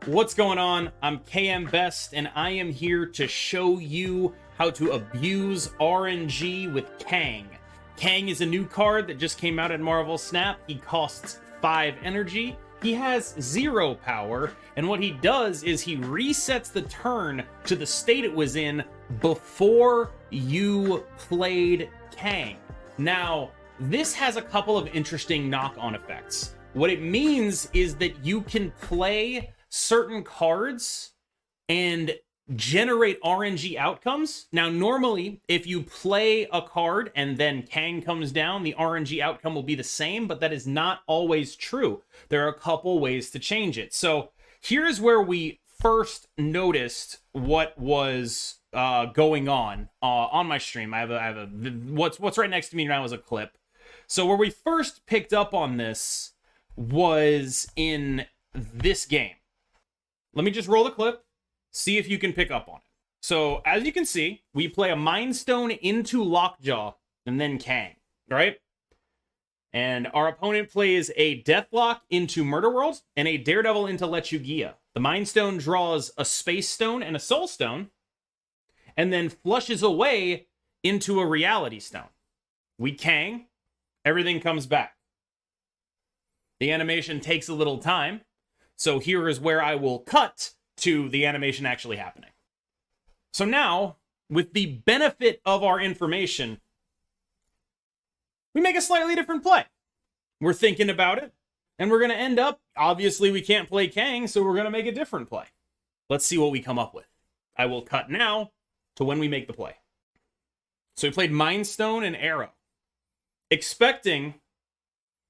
What's going on? I'm KMBest, and I am here to show you how to abuse RNG with Kang. Kang is a new card that just came out at Marvel Snap. He costs 5 energy. He has 0 power, and what he does is he resets the turn to the state it was in before you played Kang. Now, this has a couple of interesting knock-on effects. What it means is that you can play certain cards and generate RNG outcomes. Now, normally, if you play a card and then Kang comes down, the RNG outcome will be the same, but that is not always true. There are a couple ways to change it. So here's where we first noticed what was going on my stream. I have a what's right next to me now is a clip. So where we first picked up on this was in this game. Let me just roll the clip, see if you can pick up on it. So, as you can see, we play a Mind Stone into Lockjaw, and then Kang, right? And our opponent plays a Deathlock into Murder World, and a Daredevil into Lechugia. The Mind Stone draws a Space Stone and a Soul Stone, and then flushes away into a Reality Stone. We Kang, everything comes back. The animation takes a little time, so here is where I will cut to the animation actually happening. So now, with the benefit of our information, we make a slightly different play. We're thinking about it, and we're going to end up, obviously we can't play Kang, so we're going to make a different play. Let's see what we come up with. I will cut now to when we make the play. So we played Mind Stone and Arrow, expecting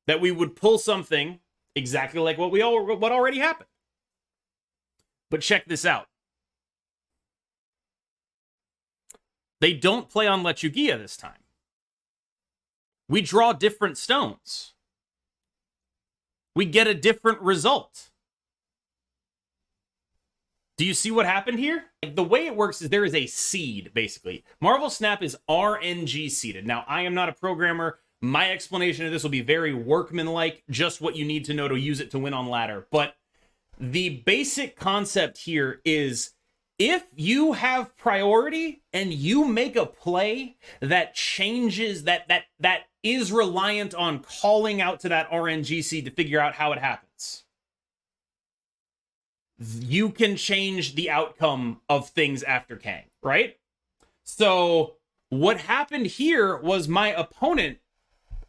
that we would pull something exactly like what already happened. But check this out. They don't play on Lechugia this time. We draw different stones. We get a different result. Do you see what happened here? The way it works is there is a seed, basically. Marvel Snap is RNG seeded. Now, I am not a programmer. My explanation of this will be very workmanlike, just what you need to know to use it to win on ladder. But the basic concept here is if you have priority and you make a play that changes, that is reliant on calling out to that RNG seed to figure out how it happens, you can change the outcome of things after Kang, right? So what happened here was my opponent,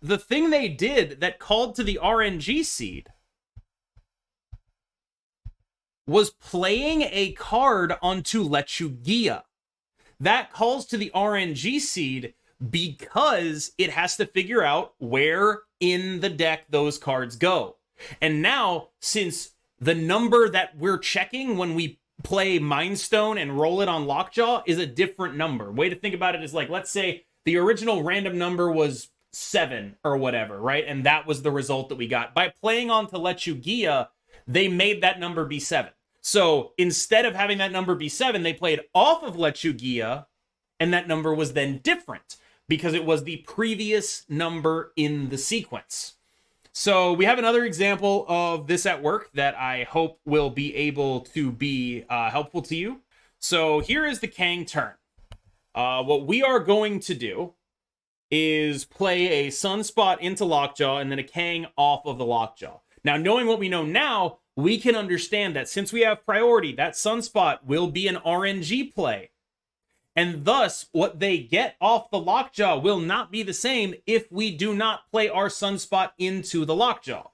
the thing they did that called to the RNG seed was playing a card onto Lechugia. That calls to the RNG seed because it has to figure out where in the deck those cards go. And now, since the number that we're checking when we play Mind Stone and roll it on Lockjaw is a different number. Way to think about it is like, let's say the original random number was 7 or whatever, right? And that was the result that we got. By playing onto Lechugia, they made that number be 7. So instead of having that number be 7, they played off of Lechugia, and that number was then different because it was the previous number in the sequence. So we have another example of this at work that I hope will be able to be helpful to you. So here is the Kang turn. What we are going to do is play a Sunspot into Lockjaw and then a Kang off of the Lockjaw. Now, knowing what we know now, we can understand that since we have priority, that Sunspot will be an RNG play. And thus, what they get off the Lockjaw will not be the same if we do not play our Sunspot into the Lockjaw.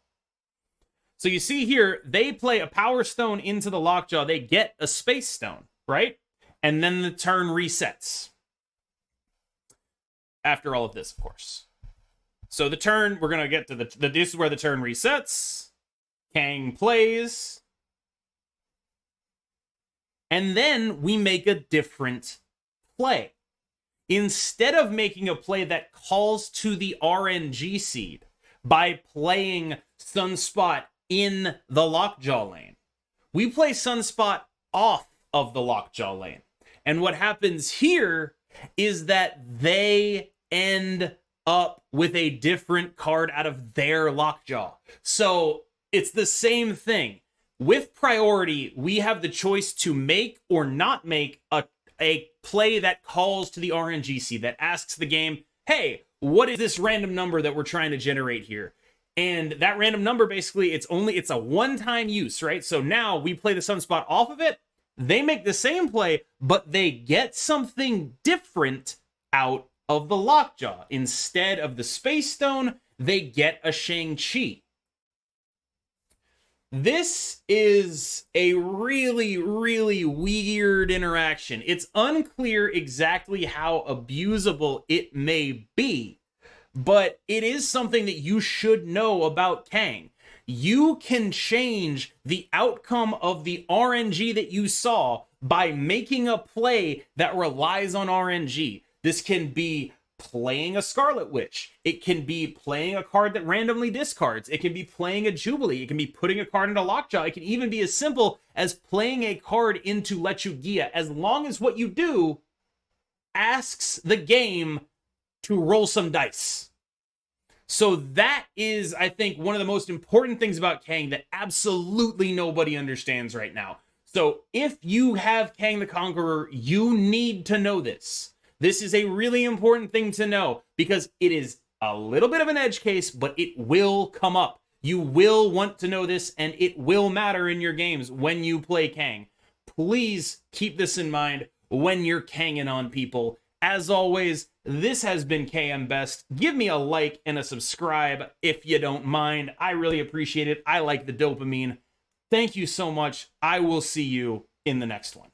So you see here, they play a Power Stone into the Lockjaw. They get a Space Stone, right? And then the turn resets. After all of this, of course. So the turn, we're going to get to this is where the turn resets. Kang plays. And then we make a different play. Instead of making a play that calls to the RNG seed by playing Sunspot in the Lockjaw lane, we play Sunspot off of the Lockjaw lane. And what happens here is that they end up with a different card out of their Lockjaw. So it's the same thing. With priority, we have the choice to make or not make a play that calls to the RNGC, that asks the game, hey, what is this random number that we're trying to generate here? And that random number, basically, it's a one-time use, right? So now we play the sunspot off of it, they make the same play, but they get something different out of the lockjaw. Instead of the space stone, they get a Shang-Chi. This is a really, really weird interaction. It's unclear exactly how abusable it may be, but it is something that you should know about Kang. You can change the outcome of the RNG that you saw by making a play that relies on RNG. This can be playing a Scarlet Witch. It can be playing a card that randomly discards. It can be playing a Jubilee. It can be putting a card into Lockjaw. It can even be as simple as playing a card into Lechugia, as long as what you do asks the game to roll some dice. So that is, I think, one of the most important things about Kang that absolutely nobody understands right now. So if you have Kang the Conqueror, you need to know this. This is a really important thing to know because it is a little bit of an edge case, but it will come up. You will want to know this, and it will matter in your games when you play Kang. Please keep this in mind when you're Kanging on people. As always, this has been KMBest. Give me a like and a subscribe if you don't mind. I really appreciate it. I like the dopamine. Thank you so much. I will see you in the next one.